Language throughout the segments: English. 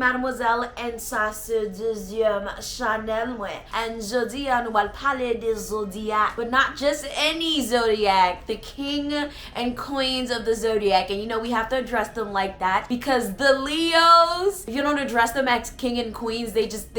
Mademoiselle, and ça c'est deuxième Chanel. And Jodi, nous allons parler des Zodiac, but not just any Zodiac, the king and queens of the Zodiac. And you know, we have to address them like that because the Leos, if you don't address them as king and queens, they just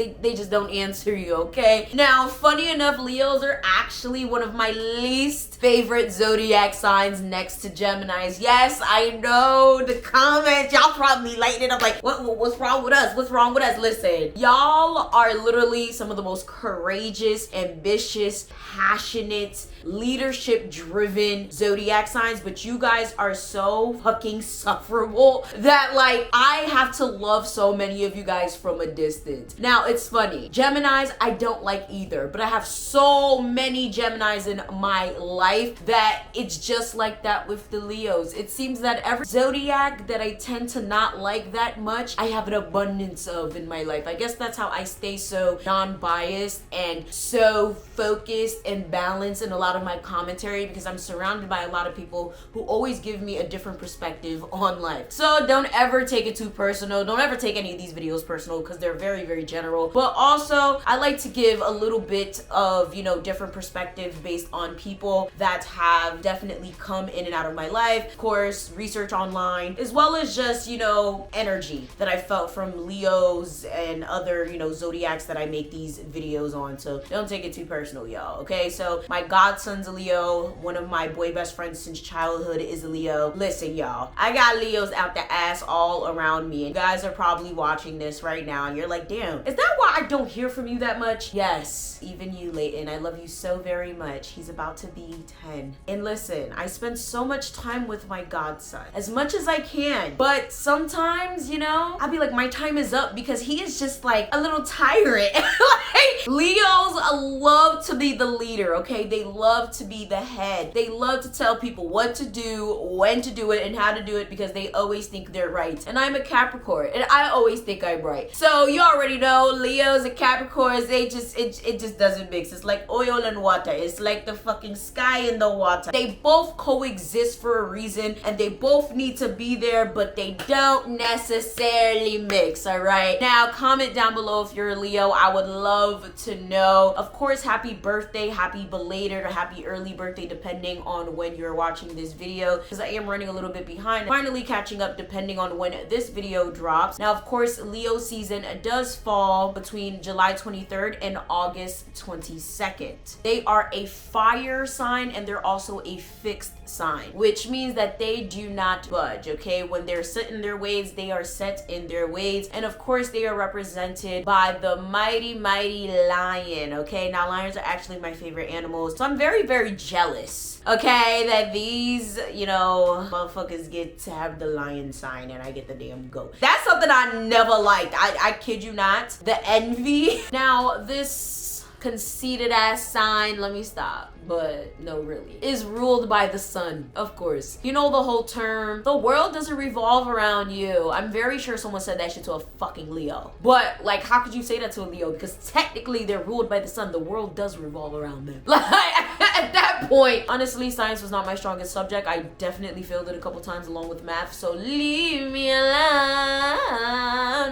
don't answer you, okay? Now, funny enough, Leos are actually one of my least favorite Zodiac signs next to Geminis. Yes, I know the comments, y'all probably lighting it up like, what's wrong with us? What's wrong with us? Listen, y'all are literally some of the most courageous, ambitious, passionate, leadership-driven Zodiac signs, but you guys are so fucking sufferable that like I have to love so many of you guys from a distance. Now, it's funny. Geminis, I don't like either, but I have so many Geminis in my life that it's just like that with the Leos. It seems that every Zodiac that I tend to not like that much, I have an abundance of in my life. I guess that's how I stay so non-biased and so focused and balanced in a lot of my commentary, because I'm surrounded by a lot of people who always give me a different perspective on life. So don't ever take it too personal. Don't ever take any of these videos personal because they're very, very general. But also, I like to give a little bit of, you know, different perspectives based on people that have definitely come in and out of my life. Of course, research online, as well as just, you know, energy that I felt from Leos and other, you know, Zodiacs that I make these videos on. So don't take it too personal, y'all, okay? So my godson's a Leo. One of my boy best friends since childhood is a Leo. Listen, y'all, I got Leos out the ass all around me. And you guys are probably watching this right now and you're like, damn, is that why I don't hear from you that much? Yes, even you, Leighton. I love you so very much. He's about to be 10. And listen, I spend so much time with my godson, as much as I can. But sometimes, you know, I'll be like, my time is up because he is just like a little tyrant. Like, Leos love to be the leader, okay? They love to be the head. They love to tell people what to do, when to do it, and how to do it because they always think they're right. And I'm a Capricorn, and I always think I'm right. So you already know, Leos and Capricorns, it just doesn't mix. It's like oil and water. It's like the fucking sky and the water. They both coexist for a reason, and they both need to be there, but they don't necessarily mix, all right? Now, comment down below if you're a Leo. I would love to know. Of course, happy birthday, happy belated or happy early birthday, depending on when you're watching this video, because I am running a little bit behind. Finally catching up depending on when this video drops. Now, of course, Leo season does fall between July 23rd and August 22nd. They are a fire sign and they're also a fixed sign, which means that they do not budge, okay? When they're set in their ways, they are set in their ways. And of course, they are represented by the mighty, mighty lion, okay? Now, lions are actually my favorite animals, so I'm very, very jealous, okay, that these, you know, motherfuckers get to have the lion sign and I get the damn goat. That's something I never liked. I kid you not. The envy. Now, this conceited ass sign, let me stop. But no, really, is ruled by the sun, of course. You know the whole term, the world doesn't revolve around you. I'm very sure someone said that shit to a fucking Leo. But like, how could you say that to a Leo? Because technically they're ruled by the sun. The world does revolve around them. Like, at that point, honestly, science was not my strongest subject. I definitely failed it a couple times along with math. So leave me alone.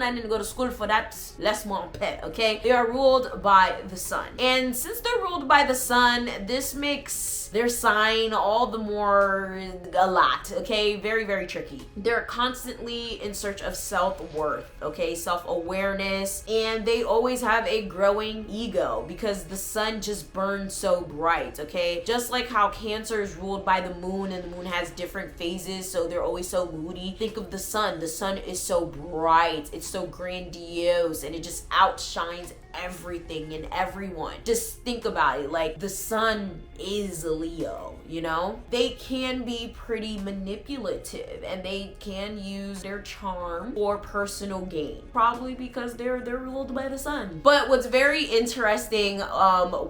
I didn't go to school for that. Laisse moi en paix, okay? They are ruled by the sun. And since they're ruled by the sun, this makes their sign all the more a lot, okay? Very, very tricky. They're constantly in search of self-worth, okay? Self-awareness, and they always have a growing ego because the sun just burns so bright, okay? Just like how Cancer is ruled by the moon and the moon has different phases, so they're always so moody. Think of the sun. The sun is so bright, it's so grandiose, and it just outshines everything and everyone. Just think about it, like the sun is a Leo, you know? They can be pretty manipulative and they can use their charm for personal gain, probably because they're ruled by the sun. But what's very interesting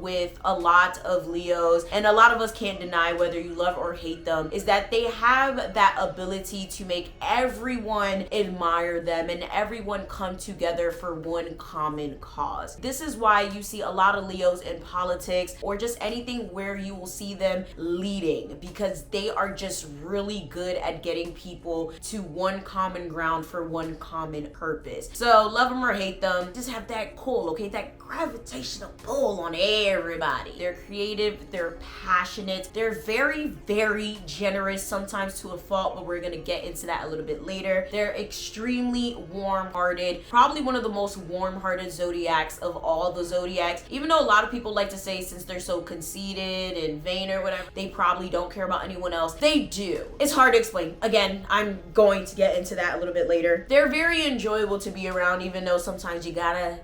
with a lot of Leos, and a lot of us can't deny whether you love or hate them, is that they have that ability to make everyone admire them and everyone come together for one common cause. does. This is why you see a lot of Leos in politics or just anything where you will see them leading, because they are just really good at getting people to one common ground for one common purpose. So love them or hate them, just have that pull, okay? That gravitational pull on everybody. They're creative, they're passionate, they're very, very generous, sometimes to a fault, but we're gonna get into that a little bit later. They're extremely warm-hearted, probably one of the most warm-hearted zodiacs of all the zodiacs. Even though a lot of people like to say, since they're so conceited and vain or whatever, they probably don't care about anyone else. They do. It's hard to explain. Again, I'm going to get into that a little bit later. They're very enjoyable to be around, even though sometimes you gotta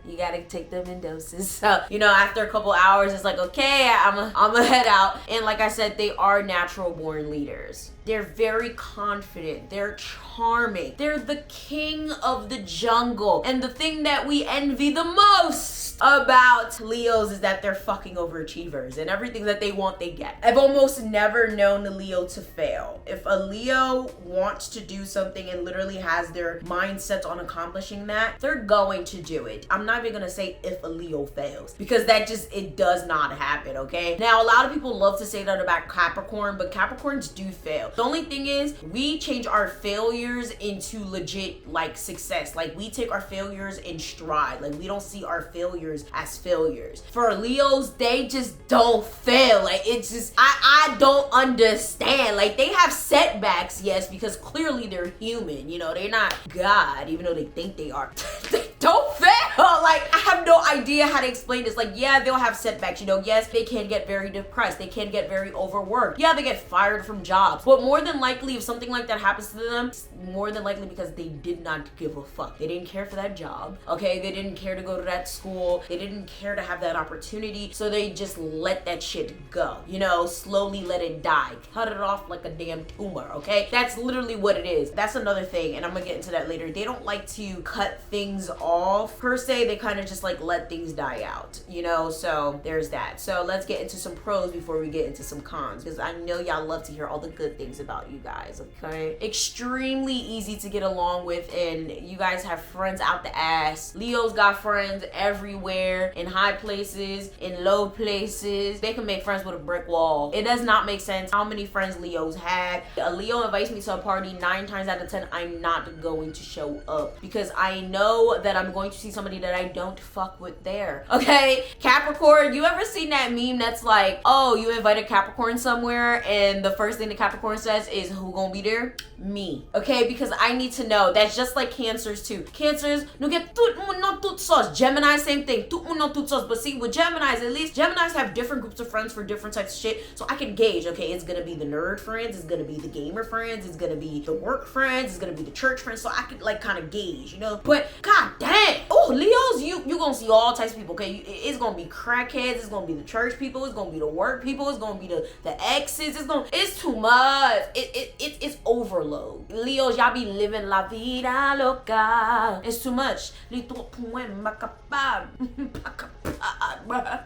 take them in doses. So, you know, after a couple hours, it's like, okay, I'm a head out. And like I said, they are natural born leaders. They're very confident. They're charming. They're the king of the jungle. And the thing that we envy the most about Leos is that they're fucking overachievers, and everything that they want, they get. I've almost never known a Leo to fail. If a Leo wants to do something and literally has their mindset on accomplishing that, they're going to do it. I'm not even gonna say if a Leo fails, because it does not happen, okay? Now, a lot of people love to say that about Capricorn, but Capricorns do fail. The only thing is, we change our failures into legit, like, success. Like, we take our failures in stride. Like, we don't see our failures as failures. For Leos, they just don't fail. Like, it's just, I don't understand. Like, they have setbacks, yes, because clearly they're human. You know, they're not God, even though they think they are. They don't fail. Like, I have no idea how to explain this. Like, yeah, they'll have setbacks. You know, yes, they can get very depressed. They can get very overworked. Yeah, they get fired from jobs. But more than likely, if something like that happens to them, it's more than likely because they did not give a fuck. They didn't care for that job, okay? They didn't care to go to that school. They didn't care to have that opportunity. So they just let that shit go. You know, slowly let it die. Cut it off like a damn tumor, okay? That's literally what it is. That's another thing, and I'm gonna get into that later. They don't like to cut things off, per se. They kind of just like let things die out, you know? So there's that. So let's get into some pros before we get into some cons, because I know y'all love to hear all the good things about you guys, okay? Extremely easy to get along with, and you guys have friends out the ass. Leo's got friends everywhere, in high places, in low places. They can make friends with a brick wall. It does not make sense how many friends Leos have. A Leo invites me to a party, 9 times out of 10, I'm not going to show up, because I know that I'm going to see somebody that I don't fuck with there, okay? Capricorn, you ever seen that meme that's like, oh, you invited Capricorn somewhere, and the first thing the Capricorn says is, who gonna be there? Me, okay? Because I need to know. That's just like Cancers too. Cancers, no get tout moun non tout sauce. Gemini, same thing, tout moun non tout sauce. But see, with Geminis, at least Geminis have different groups of friends for different types of shit, so I can gauge, okay, it's gonna be the nerd friends, it's gonna be the gamer friends, it's gonna be the work friends, it's gonna be the church friends, so I could like kind of gauge, you know? But god damn, oh, Leos, you gonna see all types of people, okay? It's gonna be crackheads, it's gonna be the church people, it's gonna be the work people, it's gonna be the exes, it's too much. It's overload. Leos, y'all be living la vida loca. It's too much.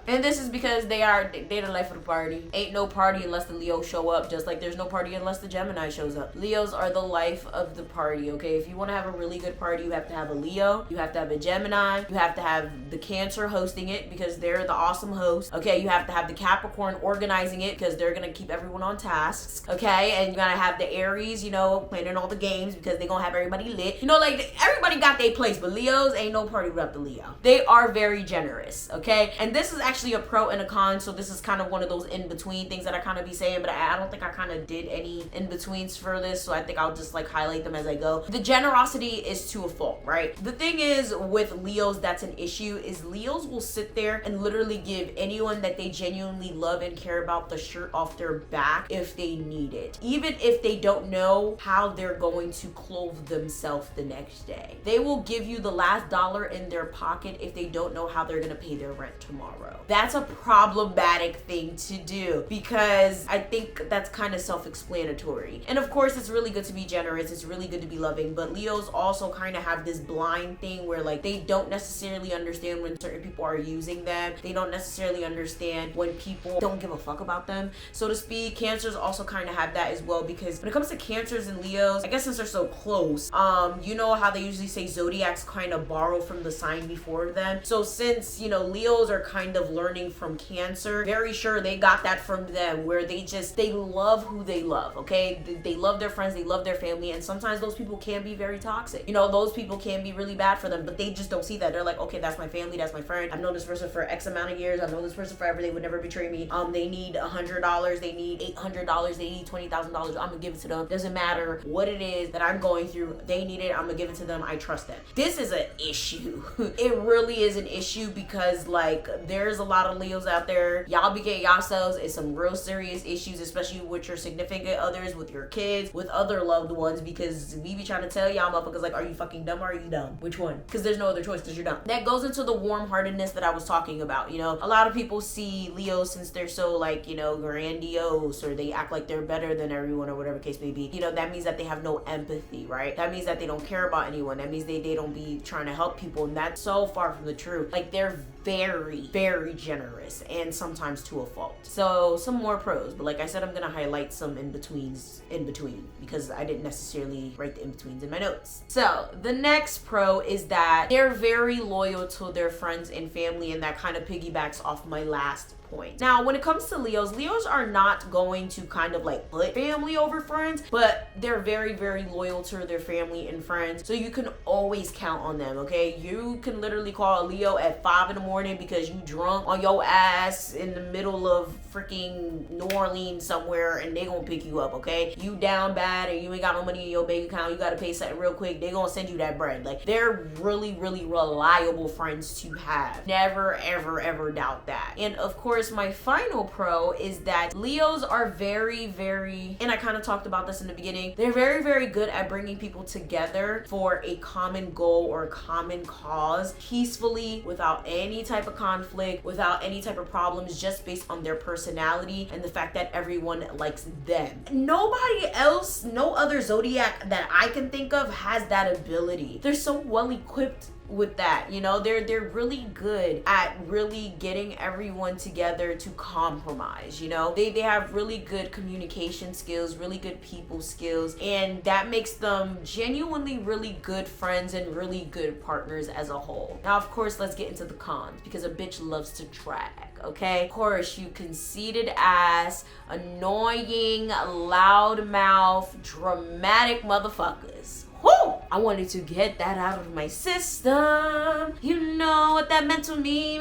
And this is because they're the life of the party. Ain't no party unless the Leo show up, just like there's no party unless the Gemini shows up. Leos are the life of the party, okay? If you want to have a really good party, you have to have a Leo, you have to have a Gemini, you have to have the Cancer hosting it because they're the awesome host, okay? You have to have the Capricorn organizing it because they're gonna keep everyone on tasks, okay? And you gotta have the Aries, you know, planning all the games because they're gonna have everybody lit. You know, like, everybody got their place, but Leos ain't no party without the Leo. They are very generous, okay? And this is actually a pro and a con, so this is kind of one of those in-between things that I kind of be saying, but I don't think I kind of did any in-betweens for this, so I think I'll just like highlight them as I go. The generosity is to a fault, right? The thing is with Leos that's an issue is Leos will sit there and literally give anyone that they genuinely love and care about the shirt off their back if they need it, even if they don't know how they're going to clothe themselves the next day. They will give you the last dollar in their pocket if they don't know how they're gonna pay their rent tomorrow. That's a problematic thing to do because I think that's kind of self-explanatory. And of course, it's really good to be generous, it's really good to be loving, but Leos also kind of have this blind thing where like they don't necessarily understand when certain people are using them. They don't necessarily understand when people don't give a fuck about them, so to speak. Cancers also kind of have that as well, because when it comes to Cancers and Leos, I guess since they're so close, you know how they usually say Zodiacs kind of borrow from the sign before them. So since, you know, Leos are kind of learning from Cancer, very sure they got that from them, where they love who they love, okay? They love their friends, they love their family, and sometimes those people can be very toxic. You know, those people can be really bad for them, but they just don't see that. They're like, okay, that's my family, that's my friend. I've known this person for X amount of years. I've known this person forever. They would never betray me. They need $100, they need $800, they need $20,000. I'm gonna give it to them. Doesn't matter what it is that I'm going through. They need it. I'm gonna give it to them. I trust them. This is an issue. It really is an issue, because like there's a lot of Leos out there. Y'all be getting yourselves in some real serious issues, especially with your significant others, with your kids, with other loved ones, because we be trying to tell y'all motherfuckers like, are you fucking dumb or are you dumb? Which one? Because there's no other choice, because you're dumb. That goes into the warm-heartedness that I was talking about. You know, a lot of people see Leos, since they're so like, you know, grandiose, or they act like they're better than everyone, or whatever case may be. You know, that means that they have no empathy, right? That means that they don't care about anyone. That means they don't be trying to help people, and that's so far from the truth. Like, they're very, very generous, and sometimes to a fault. So some more pros, but like I said, I'm gonna highlight some in-betweens in between, because I didn't necessarily write the in-betweens in my notes. So the next pro is that they're very loyal to their friends and family, and that kind of piggybacks off my last point. Now, when it comes to Leos are not going to kind of like put family over friends, but they're very, very loyal to their family and friends. So you can always count on them, okay? You can literally call a Leo at 5 in the morning because you drunk on your ass in the middle of freaking New Orleans somewhere, and they gonna pick you up, okay? You down bad and you ain't got no money in your bank account, you gotta pay something real quick, they gonna send you that bread. Like, they're really, really reliable friends to have. Never, ever, ever doubt that. And of course, my final pro is that Leos are very, very, and I kind of talked about this in the beginning, they're very, very good at bringing people together for a common goal or a common cause, peacefully, without any type of conflict, without any type of problems, just based on their personality and the fact that everyone likes them. Nobody else, no other Zodiac that I can think of has that ability. They're so well equipped with that, you know. They're really good at really getting everyone together to compromise, you know. They have really good communication skills, really good people skills, and that makes them genuinely really good friends and really good partners as a whole. Now, of course, let's get into the cons, because a bitch loves to drag, okay? Of course, you conceited ass, annoying, loudmouth, dramatic motherfuckers. Whoo! I wanted to get that out of my system. You know what that meant to me.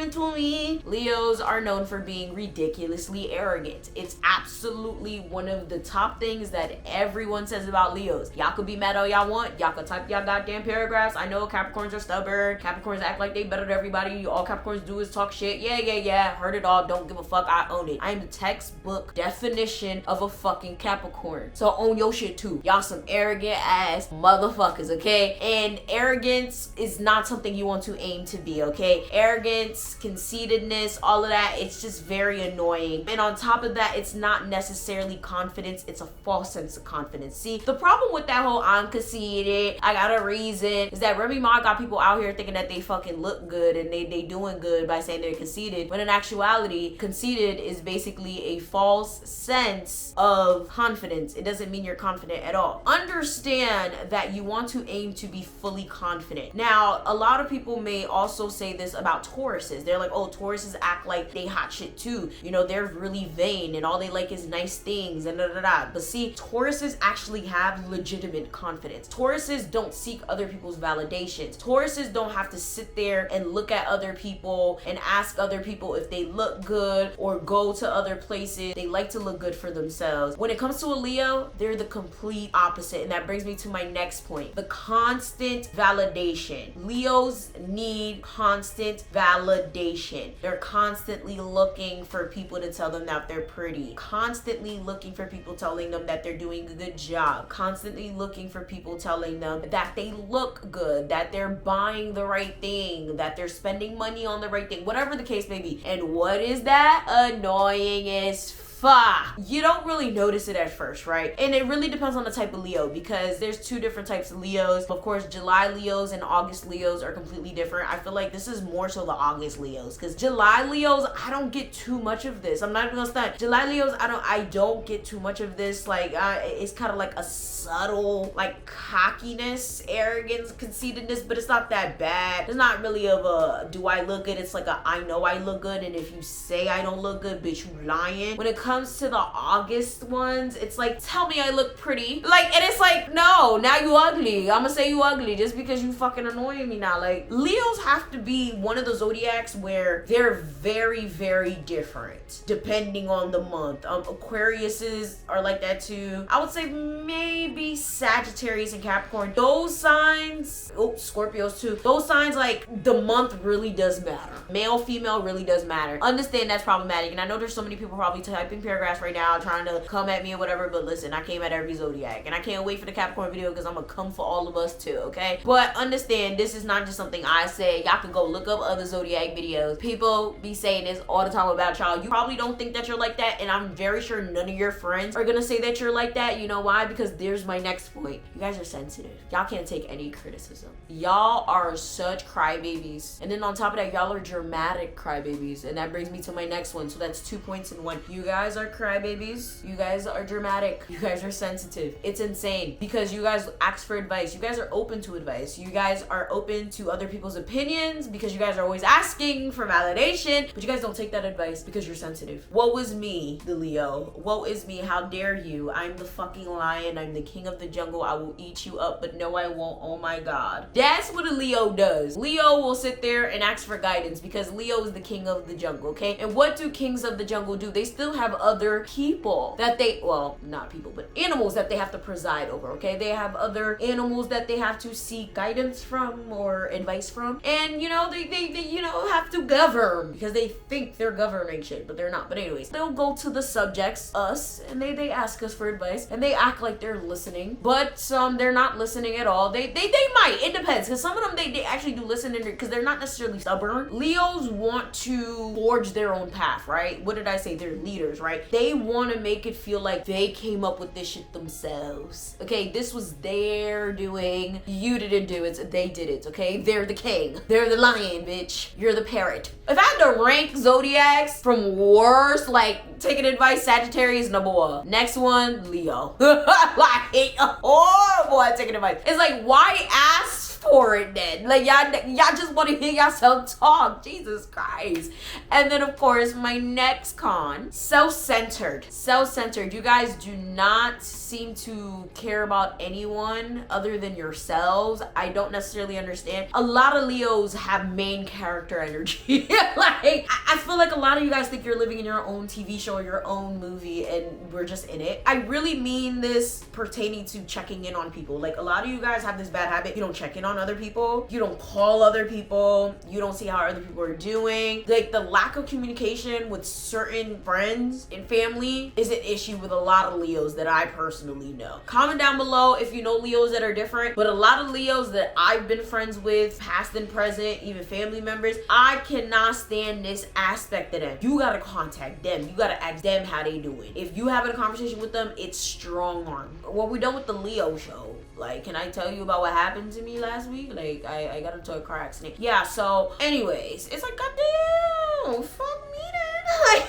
Leos are known for being ridiculously arrogant. It's absolutely one of the top things that everyone says about Leos. Y'all could be mad all y'all want. Y'all could type y'all goddamn paragraphs. I know Capricorns are stubborn. Capricorns act like they better than everybody. All Capricorns do is talk shit. Yeah. Heard it all. Don't give a fuck. I own it. I am the textbook definition of a fucking Capricorn. So own your shit too. Y'all some arrogant ass motherfuckers, okay? And arrogance is not something you want to aim to be, okay? Arrogance, conceitedness, all of that, it's just very annoying. And on top of that, it's not necessarily confidence, it's a false sense of confidence. See, the problem with that whole I'm conceited, I got a reason, is that Remy Ma got people out here thinking that they fucking look good and they doing good by saying they're conceited, when in actuality, conceited is basically a false sense of confidence. It doesn't mean you're confident at all. Understand that you want to aim to be fully confident. Now, a lot of people may also say this about Tauruses. They're like, oh, Tauruses act like they hot shit too. You know, they're really vain and all they like is nice things and da. But see, Tauruses actually have legitimate confidence. Tauruses don't seek other people's validations. Tauruses don't have to sit there and look at other people and ask other people if they look good or go to other places. They like to look good for themselves. When it comes to a Leo, they're the complete opposite. And that brings me to my next point, the constant validation. Leos need constant validation. They're constantly looking for people to tell them that they're pretty, constantly looking for people telling them that they're doing a good job, constantly looking for people telling them that they look good, that they're buying the right thing, that they're spending money on the right thing, whatever the case may be. And what is that? Annoying as You don't really notice it at first, right? And it really depends on the type of Leo, because there's two different types of Leos. Of course, July Leos and August Leos are completely different. I feel like this is more so the August Leos, because July Leos, I don't get too much of this. I'm not even gonna stunt. July Leos, I don't get too much of this. Like, it's kind of like a subtle, like, cockiness, arrogance, conceitedness, but it's not that bad. It's not really of a, do I look good? It's like a, I know I look good, and if you say I don't look good, bitch, you lying. When it comes to the August ones, it's like, tell me I look pretty. Like, and it's like, no, now you ugly. I'm gonna say you ugly just because you fucking annoying me now. Like, Leos have to be one of the zodiacs where they're very, very different depending on the month. Aquariuses are like that too. I would say maybe Sagittarius and Capricorn. Those signs, Scorpios too. Those signs, like, the month really does matter. Male, female really does matter. Understand that's problematic, and I know there's so many people probably typing paragraphs right now trying to come at me or whatever, but listen, I came at every zodiac, and I can't wait for the Capricorn video because I'm gonna come for all of us too, okay? But understand, this is not just something I say. Y'all can go look up other zodiac videos. People be saying this all the time about y'all. You probably don't think that you're like that, and I'm very sure none of your friends are gonna say that you're like that. You know why? Because there's my next point. You guys are sensitive. Y'all can't take any criticism. Y'all are such crybabies, and then on top of that, y'all are dramatic crybabies, and that brings me to my next one. So that's 2 points in one. You guys are crybabies. You guys are dramatic. You guys are sensitive. It's insane because you guys ask for advice. You guys are open to advice. You guys are open to other people's opinions because you guys are always asking for validation, but you guys don't take that advice because you're sensitive. Woe is me, the Leo. Woe is me. How dare you? I'm the fucking lion. I'm the king of the jungle. I will eat you up, but no, I won't. Oh my God. That's what a Leo does. Leo will sit there and ask for guidance because Leo is the king of the jungle, okay? And what do kings of the jungle do? They still have other people that they, well, not people, but animals that they have to preside over, okay? They have other animals that they have to seek guidance from or advice from. And, you know, they you know, have to govern because they think they're governing shit, but they're not. But anyways, they'll go to the subjects, us, and they ask us for advice, and they act like they're listening, but they're not listening at all. They might. It depends, because some of them, they actually do listen because they're not necessarily stubborn. Leos want to forge their own path, right? What did I say? They're leaders, right? They want to make it feel like they came up with this shit themselves. Okay, this was their doing. You didn't do it. They did it, okay? They're the king. They're the lion, bitch. You're the parrot. If I had to rank zodiacs from worst, like, taking advice, Sagittarius, number one. Next one, Leo. Like, horrible at taking advice. It's like, why ask for it then? Like, y'all just want to hear yourself talk. Jesus Christ. And then, of course, my next con, self-centered. Self-centered. You guys do not seem to care about anyone other than yourselves. I don't necessarily understand. A lot of Leos have main character energy. Like, I feel like a lot of you guys think you're living in your own TV show or your own movie and we're just in it. I really mean this pertaining to checking in on people. Like, a lot of you guys have this bad habit. You don't check in on other people. You don't call other people. You don't see how other people are doing. Like, the lack of communication with certain friends and family is an issue with a lot of Leos that I personally know. Comment down below if you know Leos that are different, but a lot of Leos that I've been friends with, past and present, even family members, I cannot stand this aspect of them. You gotta contact them. You gotta ask them how they doing. If you having a conversation with them, it's strong arm. What we done with the Leo show. Like, can I tell you about what happened to me last week? Like, I got into a car accident. Yeah, so anyways, it's like, goddamn, fuck me then. Like,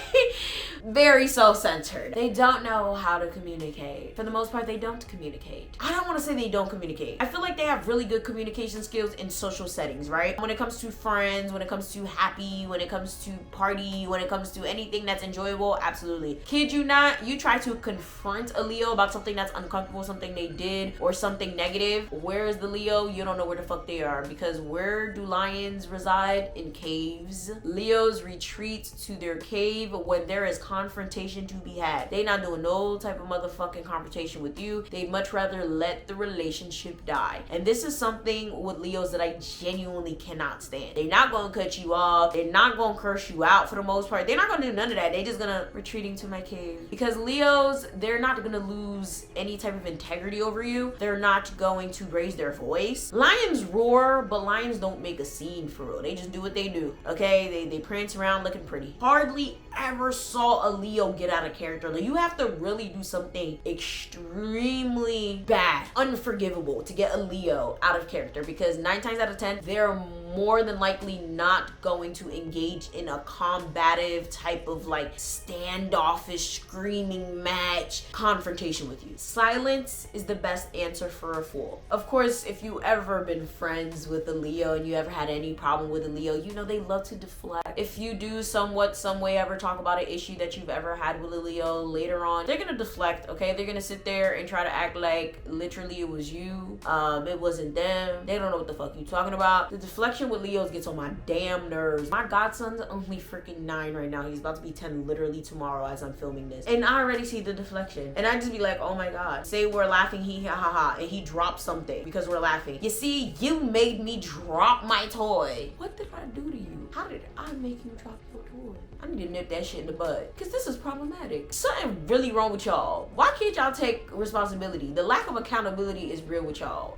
very self-centered. They don't know how to communicate. For the most part, they don't communicate. I don't want to say they don't communicate. I feel like they have really good communication skills in social settings, right? When it comes to friends, when it comes to happy, when it comes to party, when it comes to anything that's enjoyable, absolutely. Kid you not, you try to confront a Leo about something that's uncomfortable, something they did, or something negative. Where is the Leo? You don't know where the fuck they are, because where do lions reside? In caves. Leos retreat to their cave when there is confrontation to be had. They not doing no type of motherfucking confrontation with you. They much rather let the relationship die. And this is something with Leos that I genuinely cannot stand. They're not gonna cut you off. They're not gonna curse you out for the most part. They're not gonna do none of that. They're just gonna retreating to my cave. Because Leos, they're not gonna lose any type of integrity over you. They're not going to raise their voice. Lions roar, but lions don't make a scene for real. They just do what they do, okay? They prance around looking pretty. Hardly ever saw a Leo get out of character. Like, you have to really do something extremely bad, unforgivable, to get a Leo out of character, because 9 times out of 10, they're more than likely not going to engage in a combative type of like standoffish, screaming match confrontation with you. Silence is the best answer for a fool. Of course, if you ever been friends with a Leo and you ever had any problem with a Leo, you know they love to deflect. If you do some way ever talk about an issue that you've ever had with a Leo, later on they're gonna deflect, okay? They're gonna sit there and try to act like literally it was you, it wasn't them. They don't know what the fuck you talking about. The deflection with Leos gets on my damn nerves. My godson's only freaking 9 right now. He's about to be 10 literally tomorrow as I'm filming this, and I already see the deflection, and I just be like, oh my god. Say we're laughing, he ha ha ha, and he drops something because we're laughing. You see, you made me drop my toy. What did I do to you? How did I make you drop your toy? I need to nip that shit in the bud, because this is problematic. Something really wrong with y'all. Why can't y'all take responsibility? The lack of accountability is real with y'all.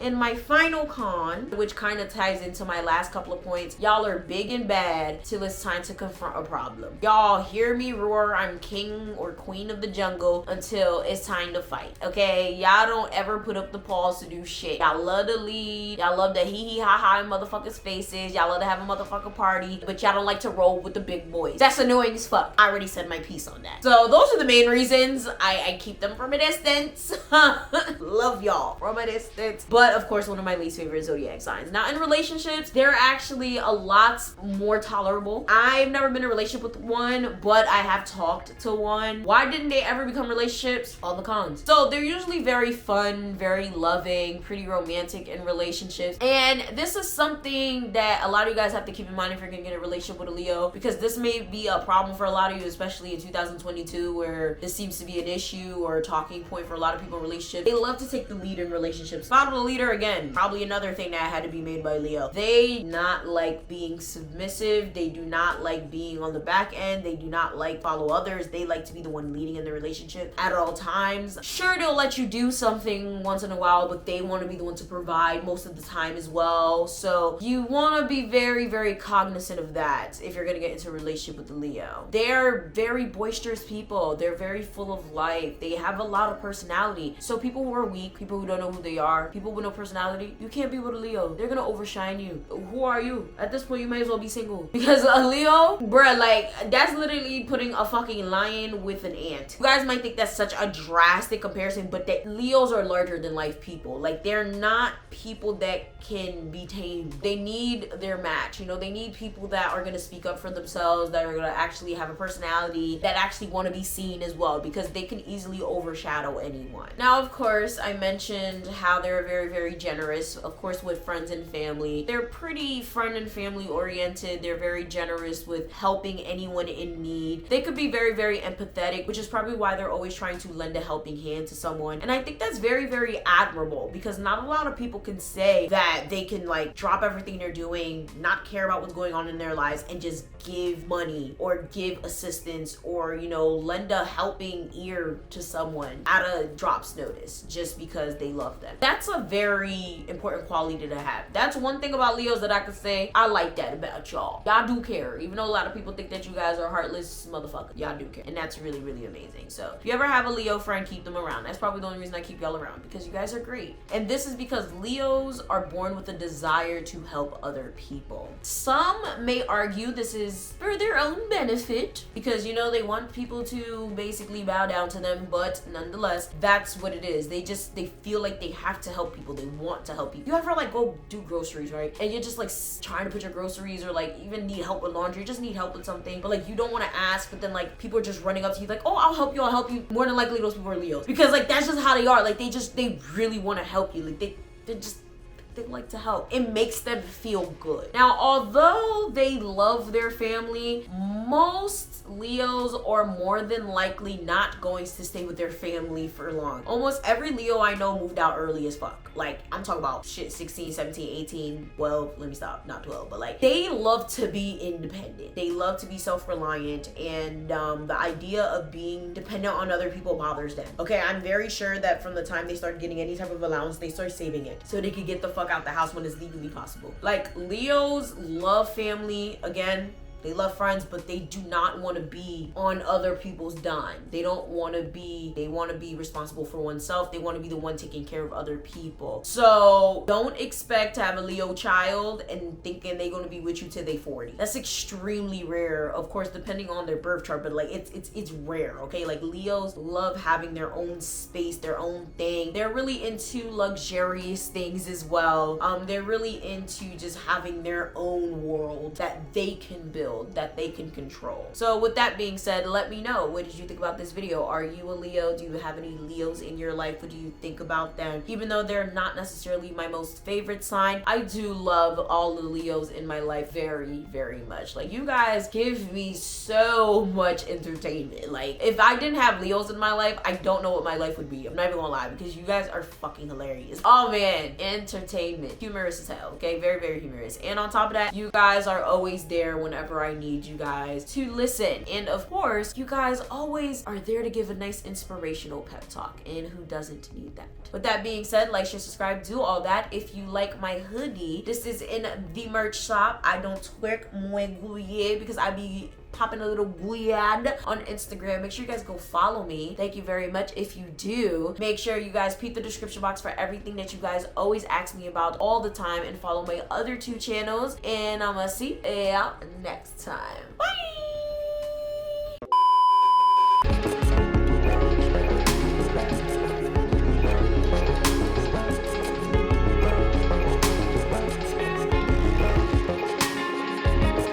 And my final con, which kind of ties into my last couple of points, y'all are big and bad till it's time to confront a problem. Y'all hear me roar, I'm king or queen of the jungle, until it's time to fight, okay? Y'all don't ever put up the paws to do shit. Y'all love to lead, y'all love to hee hee ha ha in motherfuckers' faces, y'all love to have a motherfucking party, but y'all don't like to roll with the big boys. That's annoying as fuck. I already said my piece on that. So those are the main reasons I keep them from a distance. Love y'all from a distance. But of course, one of my least favorite zodiac signs. Now, in relationships, they're actually a lot more tolerable. I've never been in a relationship with one, but I have talked to one. Why didn't they ever become relationships? All the cons. So they're usually very fun, very loving, pretty romantic in relationships. And this is something that a lot of you guys have to keep in mind if you're gonna get in a relationship with a Leo, because this may be a problem for a lot of you, especially in 2022, where this seems to be an issue or a talking point for a lot of people in relationships. They love to take the lead in relationships. Follow the leader, again, probably another thing that had to be made by Leo. They not like being submissive. They do not like being on the back end. They do not like follow others. They like to be the one leading in the relationship at all times. Sure, they'll let you do something once in a while, but they want to be the one to provide most of the time as well. So you want to be very, very cognizant of that if you're going to get into a relationship with the Leo. They're very boisterous people. They're very full of life. They have a lot of personality. So people who are weak, people who don't know who they are, people with no personality, you can't be with a Leo. They're gonna overshine you. Who are you? At this point, you might as well be single. Because a Leo, bruh, like, that's literally putting a fucking lion with an ant. You guys might think that's such a drastic comparison, but that Leos are larger than life people. Like, they're not people that can be tamed. They need their match. You know, they need people that are gonna speak up for themselves, that are gonna actually have a personality, that actually want to be seen as well, because they can easily overshadow anyone. Now, of course, I mentioned how they're very, very generous, of course, with friends and family. They're pretty friend and family oriented. They're very generous with helping anyone in need. They could be very, very empathetic, which is probably why they're always trying to lend a helping hand to someone. And I think that's very, very admirable, because not a lot of people can say that they can like drop everything they're doing, not care about what's going on in their lives, and just give money or give assistance or, you know, lend a helping ear to someone at a drop's notice just because they love them. That's a very important quality to have. That's one thing about Leos that I could say I like that about y'all. Y'all do care, even though a lot of people think that you guys are heartless motherfuckers. Y'all do care, and that's really, really amazing. So if you ever have a Leo friend, keep them around. That's probably the only reason I keep y'all around, because you guys are great. And this is because Leos are born with a desire to help other people. Some may argue this is for their own benefit, because, you know, they want people to basically bow down to them, but nonetheless, that's what it is. They feel like they have to help people. They want to help people. You ever like go do groceries, right? And you're just like trying to put your groceries, or like even need help with laundry, you just need help with something, but like you don't want to ask, but then like people are just running up to you like, oh, I'll help you. More than likely those people are Leos, because like that's just how they are. Like they really want to help you. Like they like to help. It makes them feel good. Now, although they love their family, most Leos are more than likely not going to stay with their family for long. Almost every Leo I know moved out early as fuck. Like, I'm talking about shit, 16, 17, 18, 12, let me stop, not 12, but like, they love to be independent. They love to be self-reliant, and the idea of being dependent on other people bothers them. Okay, I'm very sure that from the time they start getting any type of allowance, they start saving it so they can get the fuck out the house when it's legally possible. Like, Leos love family. Again, They love friends, but they do not want to be on other people's dime. They don't want to be, they want to be responsible for oneself. They want to be the one taking care of other people. So don't expect to have a Leo child and thinking they're going to be with you till they 40. That's extremely rare, of course, depending on their birth chart, but like it's rare, okay? Like Leos love having their own space, their own thing. They're really into luxurious things as well. They're really into just having their own world that they can build, that they can control. So with that being said, let me know, what did you think about this video? Are you a Leo? Do you have any Leos in your life? What do you think about them? Even though they're not necessarily my most favorite sign, I do love all the Leos in my life very, very much. Like, you guys give me so much entertainment. Like, if I didn't have Leos in my life, I don't know what my life would be. I'm not even gonna lie, because you guys are fucking hilarious. Oh man, entertainment. Humorous as hell, okay? Very, very humorous. And on top of that, you guys are always there whenever I need you guys to listen. And of course, you guys always are there to give a nice inspirational pep talk. And who doesn't need that? With that being said, like, share, subscribe, do all that. If you like my hoodie, this is in the merch shop. I don't twerk muy gouye because I be popping a little guyad on Instagram. Make sure you guys go follow me. Thank you very much. If you do, make sure you guys peep the description box for everything that you guys always ask me about all the time, and follow my other 2 channels. And I'm gonna see you next time. Bye.